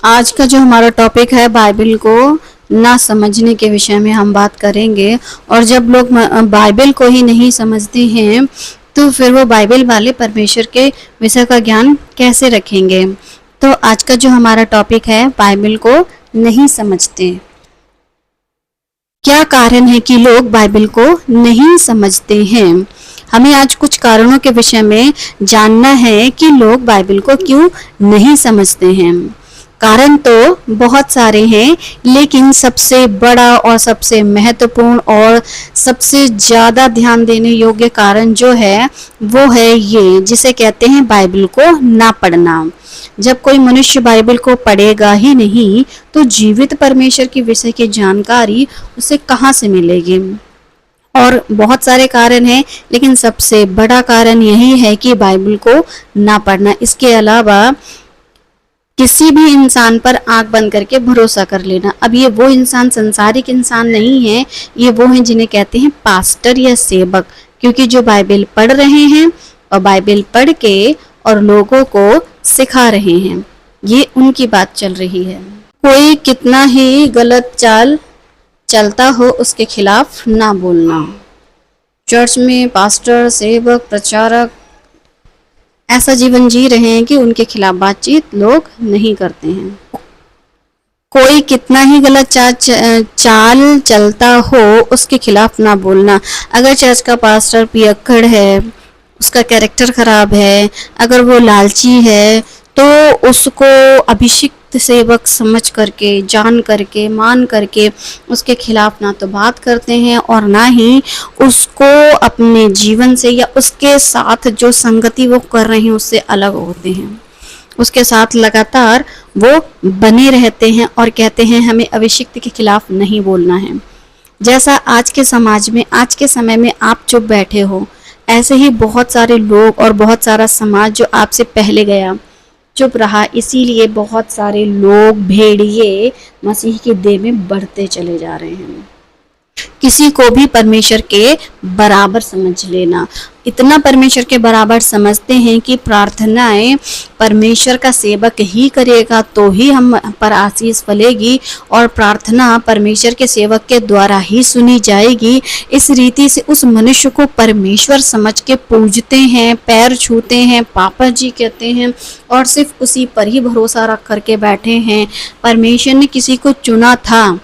आज का जो हमारा टॉपिक है बाइबल को ना समझने के विषय में हम बात करेंगे। और जब लोग बाइबल को ही नहीं समझते हैं तो फिर वो बाइबल वाले परमेश्वर के विषय का ज्ञान कैसे रखेंगे। तो आज का जो हमारा टॉपिक है बाइबल को नहीं समझते। क्या कारण है कि लोग बाइबल को नहीं समझते हैं। हमें आज कुछ कारणों के विषय में जानना है कि लोग बाइबल को क्यों नहीं समझते हैं। कारण तो बहुत सारे हैं, लेकिन सबसे बड़ा और सबसे महत्वपूर्ण और सबसे ज़्यादा ध्यान देने योग्य कारण जो है वो है ये, जिसे कहते हैं बाइबल को ना पढ़ना। जब कोई मनुष्य बाइबल को पढ़ेगा ही नहीं तो जीवित परमेश्वर के विषय की जानकारी उसे कहाँ से मिलेगी। और बहुत सारे कारण हैं, लेकिन सबसे बड़ा कारण यही है कि बाइबल को ना पढ़ना। इसके अलावा किसी भी इंसान पर आंख बंद करके भरोसा कर लेना। अब ये वो इंसान संसारिक इंसान नहीं है, ये वो हैं जिन्हें कहते हैं पास्टर या सेवक, क्योंकि जो बाइबल पढ़ रहे हैं और बाइबल पढ़ के और लोगों को सिखा रहे हैं, ये उनकी बात चल रही है। कोई कितना ही गलत चाल चलता हो उसके खिलाफ ना बोलना। चर्च में पास्टर, सेवक, प्रचारक ऐसा जीवन जी रहे हैं कि उनके खिलाफ बातचीत लोग नहीं करते हैं। कोई कितना ही गलत चाल चलता हो उसके खिलाफ ना बोलना। अगर चर्च का पास्टर पियक्कड़ है, उसका कैरेक्टर खराब है, अगर वो लालची है, तो उसको अभिषिक्त सेवक समझ करके, जान करके, मान करके उसके खिलाफ ना तो बात करते हैं और ना ही उसको अपने जीवन से या उसके साथ जो संगति वो कर रहे हैं उससे अलग होते हैं। उसके साथ लगातार वो बने रहते हैं और कहते हैं हमें अभिषिक्त के खिलाफ नहीं बोलना है। जैसा आज के समाज में, आज के समय में आप चुप बैठे हो, ऐसे ही बहुत सारे लोग और बहुत सारा समाज जो आपसे पहले गया चुप रहा, इसीलिए बहुत सारे लोग भेड़िए मसीह की देह में बढ़ते चले जा रहे हैं। किसी को भी परमेश्वर के बराबर समझ लेना। इतना परमेश्वर के बराबर समझते हैं कि प्रार्थनाएं परमेश्वर का सेवक ही करेगा तो ही हम पर आशीष फलेगी और प्रार्थना परमेश्वर के सेवक के द्वारा ही सुनी जाएगी। इस रीति से उस मनुष्य को परमेश्वर समझ के पूजते हैं, पैर छूते हैं, पापा जी कहते हैं और सिर्फ उसी पर ही भरोसा रख करके बैठे हैं। परमेश्वर ने किसी को चुना था,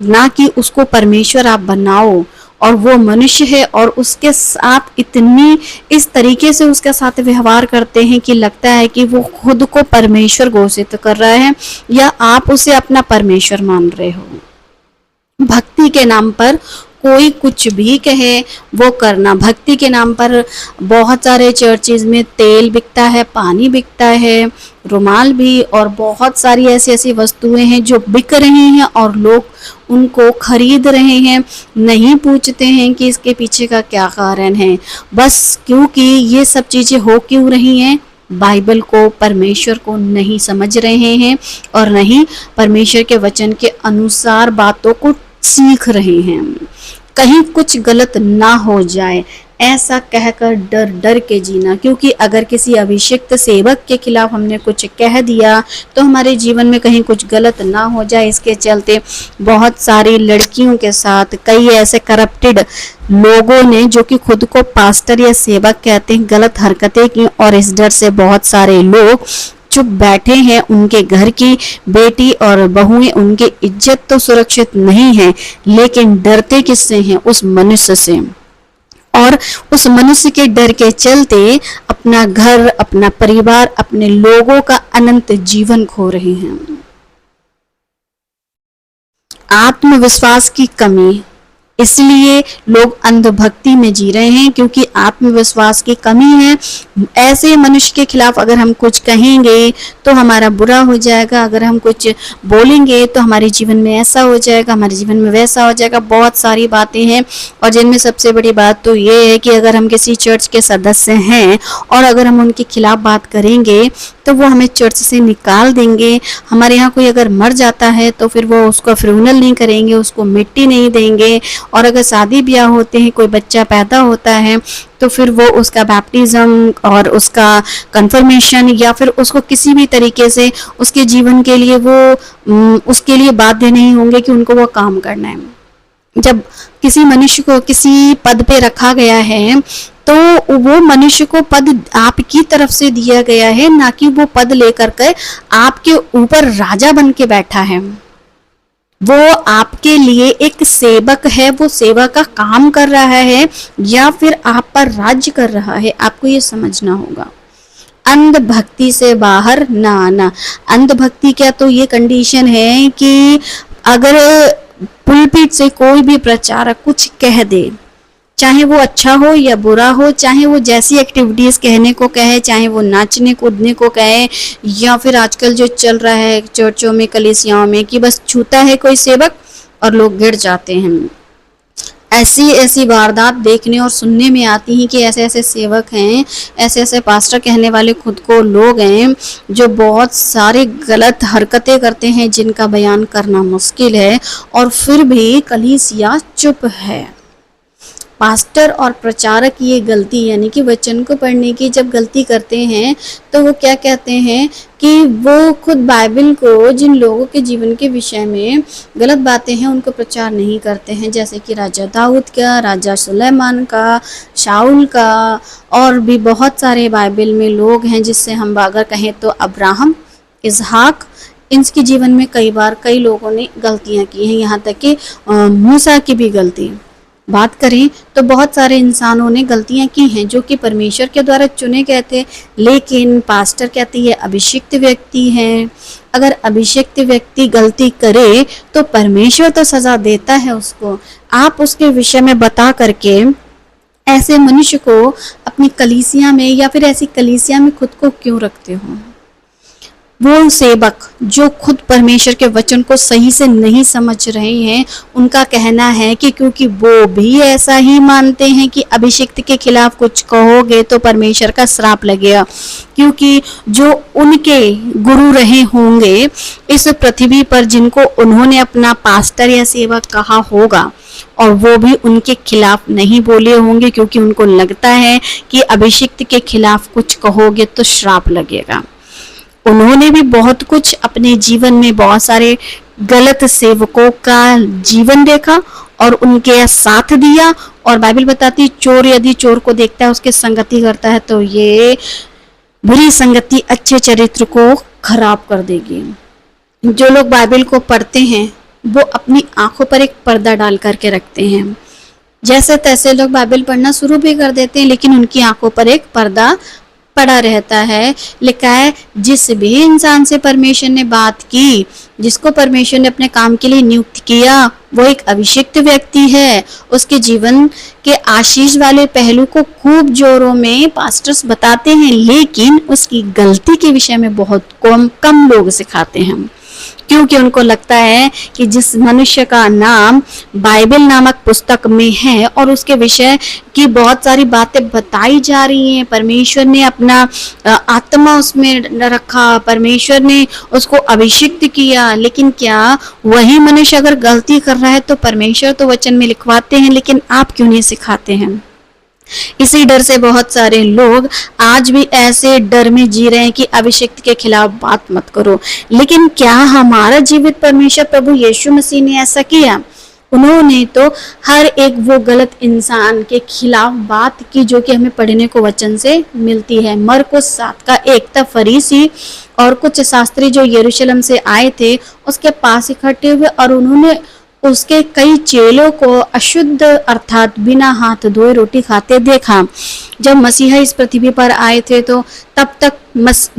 ना कि उसको परमेश्वर आप बनाओ। और वो मनुष्य है और उसके साथ इतनी इस तरीके से उसके साथ व्यवहार करते हैं कि लगता है कि वो खुद को परमेश्वर घोषित कर रहा है या आप उसे अपना परमेश्वर मान रहे हो। भक्ति के नाम पर कोई कुछ भी कहे वो करना। भक्ति के नाम पर बहुत सारे चर्चेज में तेल बिकता है, पानी बिकता है, रुमाल भी, और बहुत सारी ऐसी ऐसी वस्तुएं हैं जो बिक रही हैं और लोग उनको खरीद रहे हैं। नहीं पूछते हैं कि इसके पीछे का क्या कारण है, बस क्योंकि ये सब चीज़ें हो क्यों रही हैं, बाइबल को, परमेश्वर को नहीं समझ रहे हैं और नहीं परमेश्वर के वचन के अनुसार बातों को सीख रहे हैं। कहीं कुछ गलत ना हो जाए ऐसा कहकर डर डर के जीना, क्योंकि अगर किसी अभिषिक्त सेवक के खिलाफ हमने कुछ कह दिया तो हमारे जीवन में कहीं कुछ गलत ना हो जाए। इसके चलते बहुत सारी लड़कियों के साथ कई ऐसे करप्टेड लोगों ने, जो कि खुद को पास्टर या सेवक कहते हैं, गलत हरकतें की और इस डर से बहुत सारे लोग चुप बैठे हैं। उनके घर की बेटी और बहुएं, उनकी इज्जत तो सुरक्षित नहीं है, लेकिन डरते किससे हैं? उस मनुष्य से। और उस मनुष्य के डर के चलते अपना घर, अपना परिवार, अपने लोगों का अनंत जीवन खो रहे हैं। आत्मविश्वास की कमी, इसलिए लोग अंधभक्ति में जी रहे हैं, क्योंकि आत्मविश्वास की कमी है। ऐसे मनुष्य के खिलाफ अगर हम कुछ कहेंगे तो हमारा बुरा हो जाएगा, अगर हम कुछ बोलेंगे तो हमारे जीवन में ऐसा हो जाएगा, हमारे जीवन में वैसा हो जाएगा। बहुत सारी बातें हैं और जिनमें सबसे बड़ी बात तो ये है कि अगर हम किसी चर्च के सदस्य हैं और अगर हम उनके खिलाफ बात करेंगे तो वो हमें चर्च से निकाल देंगे। हमारे यहाँ कोई अगर मर जाता है तो फिर वो उसका फ्यूनरल नहीं करेंगे, उसको मिट्टी नहीं देंगे। और अगर शादी ब्याह होते हैं, कोई बच्चा पैदा होता है तो फिर वो उसका बैप्टिज्म और उसका कन्फर्मेशन या फिर उसको किसी भी तरीके से उसके जीवन के लिए वो उसके लिए बाध्य नहीं होंगे कि उनको वो काम करना है। जब किसी मनुष्य को किसी पद पे रखा गया है तो वो मनुष्य को पद आपकी तरफ से दिया गया है, ना कि वो पद लेकर के आपके ऊपर राजा बन के बैठा है। वो आपके लिए एक सेवक है, वो सेवा का काम कर रहा है या फिर आप पर राज्य कर रहा है। आपको ये समझना होगा। अंधभक्ति से बाहर ना आना। अंधभक्ति क्या, तो ये कंडीशन है कि अगर पुलपिट से कोई भी प्रचारक कुछ कह दे, चाहे वो अच्छा हो या बुरा हो, चाहे वो जैसी एक्टिविटीज कहने को कहे, चाहे वो नाचने कूदने को कहे, या फिर आजकल जो चल रहा है चर्चों में कलीसियाओं में कि बस छूता है कोई सेवक और लोग गिर जाते हैं। ऐसी ऐसी वारदात देखने और सुनने में आती हैं कि ऐसे ऐसे सेवक हैं, ऐसे ऐसे पास्टर कहने वाले खुद को लोग हैं जो बहुत सारे गलत हरकतें करते हैं जिनका बयान करना मुश्किल है, और फिर भी कलीसिया चुप है। पास्टर और प्रचारक ये गलती यानी कि वचन को पढ़ने की जब गलती करते हैं तो वो क्या कहते हैं कि वो खुद बाइबल को, जिन लोगों के जीवन के विषय में गलत बातें हैं उनको प्रचार नहीं करते हैं, जैसे कि राजा दाऊद का, राजा सुलेमान का, शाऊल का, और भी बहुत सारे बाइबल में लोग हैं जिससे हम अगर कहें तो अब्राहम, इसहाक, इनके जीवन में कई बार कई लोगों ने गलतियां की हैं, यहाँ तक कि मूसा की भी गलती बात करें तो बहुत सारे इंसानों ने गलतियां की हैं जो कि परमेश्वर के द्वारा चुने गए थे, लेकिन पास्टर कहती है अभिषिक्त व्यक्ति हैं। अगर अभिषिक्त व्यक्ति गलती करे तो परमेश्वर तो सजा देता है उसको। आप उसके विषय में बता करके ऐसे मनुष्य को अपनी कलीसिया में या फिर ऐसी कलीसिया में खुद को क्यों रखते हो? वो सेवक जो खुद परमेश्वर के वचन को सही से नहीं समझ रहे हैं, उनका कहना है कि क्योंकि वो भी ऐसा ही मानते हैं कि अभिषिक्त के खिलाफ कुछ कहोगे तो परमेश्वर का श्राप लगेगा, क्योंकि जो उनके गुरु रहे होंगे इस पृथ्वी पर, जिनको उन्होंने अपना पास्टर या सेवक कहा होगा, और वो भी उनके खिलाफ नहीं बोले होंगे क्योंकि उनको लगता है कि अभिषिक्त के खिलाफ कुछ कहोगे तो श्राप लगेगा। उन्होंने भी बहुत कुछ अपने जीवन में, बहुत सारे गलत सेवकों का जीवन देखा और उनके साथ दिया, और बाइबल बताती चोर यदि चोर को देखता है उसके संगति करता है तो ये बुरी संगति अच्छे चरित्र को खराब कर देगी। जो लोग बाइबल को पढ़ते हैं वो अपनी आंखों पर एक पर्दा डाल करके रखते हैं। जैसे तैसे लोग बाइबल पढ़ना शुरू भी कर देते हैं लेकिन उनकी आंखों पर एक पर्दा पड़ा रहता है। लिखा है जिस भी इंसान से परमेश्वर ने बात की, जिसको परमेश्वर ने अपने काम के लिए नियुक्त किया, वो एक अभिषिक्त व्यक्ति है। उसके जीवन के आशीष वाले पहलू को खूब जोरों में पास्टर्स बताते हैं, लेकिन उसकी गलती के विषय में बहुत कम लोग सिखाते हैं, क्योंकि उनको लगता है कि जिस मनुष्य का नाम बाइबल नामक पुस्तक में है और उसके विषय की बहुत सारी बातें बताई जा रही हैं, परमेश्वर ने अपना आत्मा उसमें रखा, परमेश्वर ने उसको अभिषिक्त किया, लेकिन क्या वही मनुष्य अगर गलती कर रहा है तो परमेश्वर तो वचन में लिखवाते हैं, लेकिन आप क्यों नहीं सिखाते हैं? इसी डर से बहुत सारे लोग आज भी ऐसे डर में जी रहे हैं कि अभिषिक्त के खिलाफ बात मत करो। लेकिन क्या हमारा जीवित परमेश्वर प्रभु यीशु मसीह ने ऐसा किया? उन्होंने तो हर एक वो गलत इंसान के खिलाफ बात की जो कि हमें पढ़ने को वचन से मिलती है। मरकुस 7 का 1 था फरीसी और कुछ शास्त्री जो यरूशलेम से आए थे उसके पास इकट्ठे हुए और उन्होंने उसके कई चेलों को अशुद्ध अर्थात बिना हाथ धोए रोटी खाते देखा। जब मसीहा इस पृथ्वी पर आए थे तो तब तक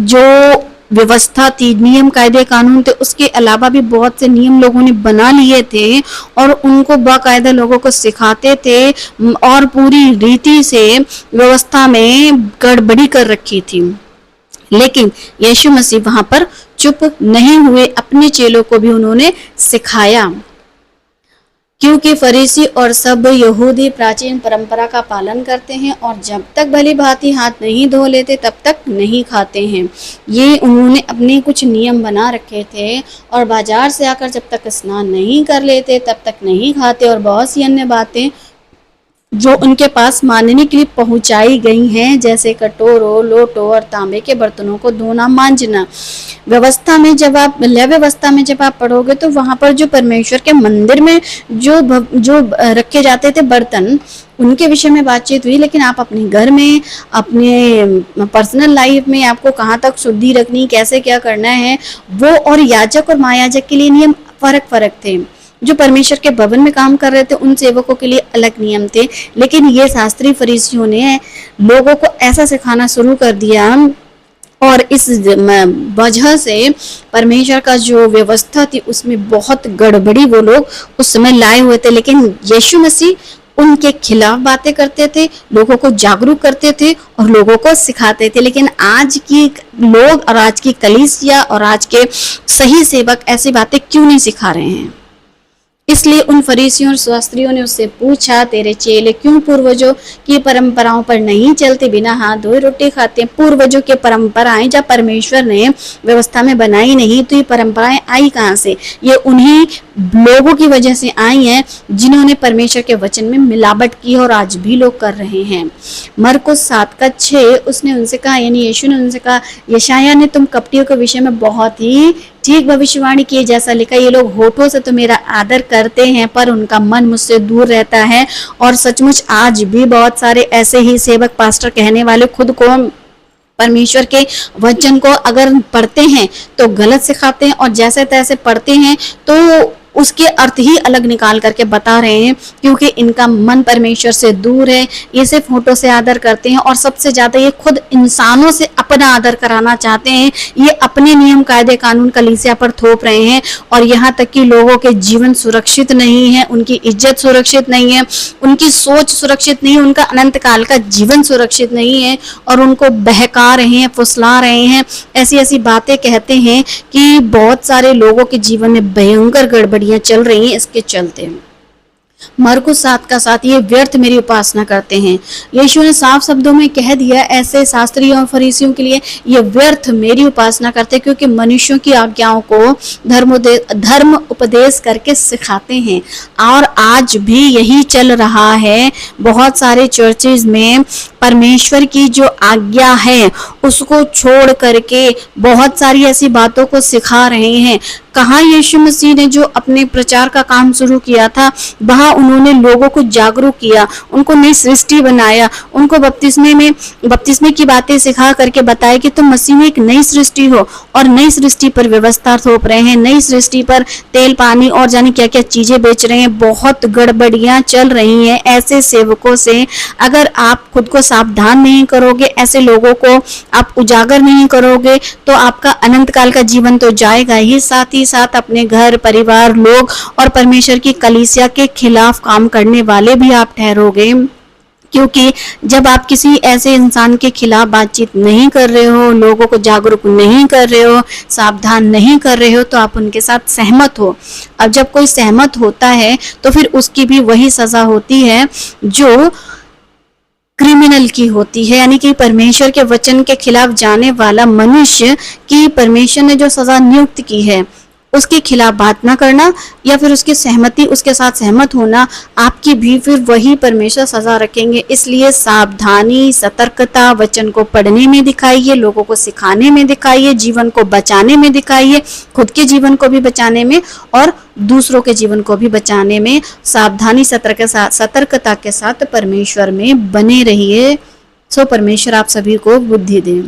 जो व्यवस्था थी, नियम कायदे कानून थे, उसके अलावा भी बहुत से नियम लोगों ने बना लिए थे और उनको बाकायदा लोगों को सिखाते थे और पूरी रीति से व्यवस्था में गड़बड़ी कर रखी थी। लेकिन यीशु मसीह वहां पर चुप नहीं हुए, अपने चेलों को भी उन्होंने सिखाया क्योंकि फरीसी और सब यहूदी प्राचीन परंपरा का पालन करते हैं और जब तक भली भांति हाथ नहीं धो लेते तब तक नहीं खाते हैं। ये उन्होंने अपने कुछ नियम बना रखे थे और बाजार से आकर जब तक स्नान नहीं कर लेते तब तक नहीं खाते, और बहुत सी अन्य बातें जो उनके पास मानने के लिए पहुंचाई गई हैं, जैसे कटोरों, लोटों और तांबे के बर्तनों को धोना, मांजना। व्यवस्था में जब आप लय व्यवस्था में जब आप पढ़ोगे तो वहां पर जो परमेश्वर के मंदिर में जो रखे जाते थे बर्तन, उनके विषय में बातचीत हुई। लेकिन आप अपने घर में, अपने पर्सनल लाइफ में आपको कहाँ तक शुद्धि रखनी, कैसे क्या करना है, वो और याजक और महायाजक के लिए नियम फर्क थे। जो परमेश्वर के भवन में काम कर रहे थे उन सेवकों के लिए अलग नियम थे। लेकिन ये शास्त्री फरीसियों ने लोगों को ऐसा सिखाना शुरू कर दिया, और इस वजह से परमेश्वर का जो व्यवस्था थी उसमें बहुत गड़बड़ी वो लोग उस समय लाए हुए थे। लेकिन यीशु मसीह उनके खिलाफ बातें करते थे, लोगों को जागरूक करते थे और लोगों को सिखाते थे। लेकिन आज की लोग और आज की कलीसिया और आज के सही सेवक ऐसी बातें क्यों नहीं सिखा रहे हैं? इसलिए उन फरीसियों और शास्त्रियों ने उससे पूछा, तेरे चेले क्यों पूर्वजों की परंपराओं पर नहीं चलते, बिना हाथ धोए रोटी खाते हैं? पूर्वजों की परंपराएं जब परमेश्वर ने व्यवस्था में बनाई नहीं तो ये परंपराएं आई कहाँ से? ये उन्हीं लोगों की वजह से आई हैं जिन्होंने परमेश्वर के वचन में मिलावट की और आज भी लोग कर रहे हैं। मरकुस 7:6 उसने उनसे कहा, यानी यीशु ने उनसे कहा, यशायाह ने तुम कपटियों के विषय में बहुत ही ठीक भविष्यवाणी किए जैसा लिखा, ये लोग होठों से तो मेरा आदर करते हैं पर उनका मन मुझसे दूर रहता है। और सचमुच आज भी बहुत सारे ऐसे ही सेवक, पास्टर कहने वाले खुद को परमेश्वर के वचन को अगर पढ़ते हैं तो गलत सिखाते हैं और जैसे तैसे पढ़ते हैं तो उसके अर्थ ही अलग निकाल करके बता रहे हैं, क्योंकि इनका मन परमेश्वर से दूर है। ये सिर्फ होठों से आदर करते हैं और सबसे ज्यादा ये खुद इंसानों से अपना आदर कराना चाहते हैं। ये अपने नियम कायदे कानून कलीसिया पर थोप रहे हैं और यहाँ तक कि लोगों के जीवन सुरक्षित नहीं है, उनकी इज्जत सुरक्षित नहीं है, उनकी सोच सुरक्षित नहीं है, उनका अनंत काल का जीवन सुरक्षित नहीं है और उनको बहका रहे हैं, फुसला रहे हैं, ऐसी ऐसी बातें कहते हैं कि बहुत सारे लोगों के जीवन में भयंकर गड़बड़ी चल रही हैं। इसके चलते मरकुस 7:7 ये व्यर्थ मेरी उपासना करते हैं। यीशु ने साफ शब्दों में कह दिया ऐसे शास्त्रियों और फरीसियों के लिए, ये व्यर्थ मेरी उपासना करते हैं क्योंकि मनुष्यों की आज्ञाओं को धर्म उपदेश करके सिखाते हैं। और आज भी यही चल रहा है। बहुत सारे चर्चेज में परमेश्वर की जो आज्ञा है उसको छोड़ करके बहुत सारी ऐसी बातों को सिखा रहे हैं। कहाँ यीशु मसीह ने जो अपने प्रचार का काम शुरू किया था वहाँ उन्होंने लोगों को जागरूक किया, उनको नई सृष्टि बनाया, उनको बपतिस्मे की बातें सिखा करके बताया कि तुम मसीह में एक नई सृष्टि हो, और नई सृष्टि पर व्यवस्था थोप रहे हैं, नई सृष्टि पर तेल पानी और जाने क्या क्या चीजें बेच रहे हैं। बहुत गड़बड़ियां चल रही हैं। ऐसे सेवकों से अगर आप खुद को सावधान नहीं करोगे, ऐसे लोगों को आप उजागर नहीं करोगे तो आपका अनंत काल का जीवन तो जाएगा ही, साथ ही साथ अपने घर परिवार लोग और परमेश्वर की कलीसिया के खिलाफ काम करने वाले भी आप ठहरोगे। क्योंकि जब आप किसी ऐसे इंसान के खिलाफ बातचीत नहीं कर रहे हो, लोगों को जागरूक नहीं कर रहे हो, सावधान नहीं कर रहे हो, तो आप उनके साथ सहमत हो। अब जब कोई सहमत होता है तो फिर उसकी भी वही सजा होती है जो क्रिमिनल की होती है, यानी कि परमेश्वर के वचन के खिलाफ जाने वाला मनुष्य की परमेश्वर ने जो सजा नियुक्त की है उसके खिलाफ बात ना करना या फिर उसकी सहमति, उसके साथ सहमत होना, आपकी भी फिर वही परमेश्वर सजा रखेंगे। इसलिए सावधानी, सतर्कता वचन को पढ़ने में दिखाइए, लोगों को सिखाने में दिखाइए, जीवन को बचाने में दिखाइए, खुद के जीवन को भी बचाने में और दूसरों के जीवन को भी बचाने में सावधानी सतर्कता के साथ परमेश्वर में बने रहिए। सो परमेश्वर आप सभी को बुद्धि दे।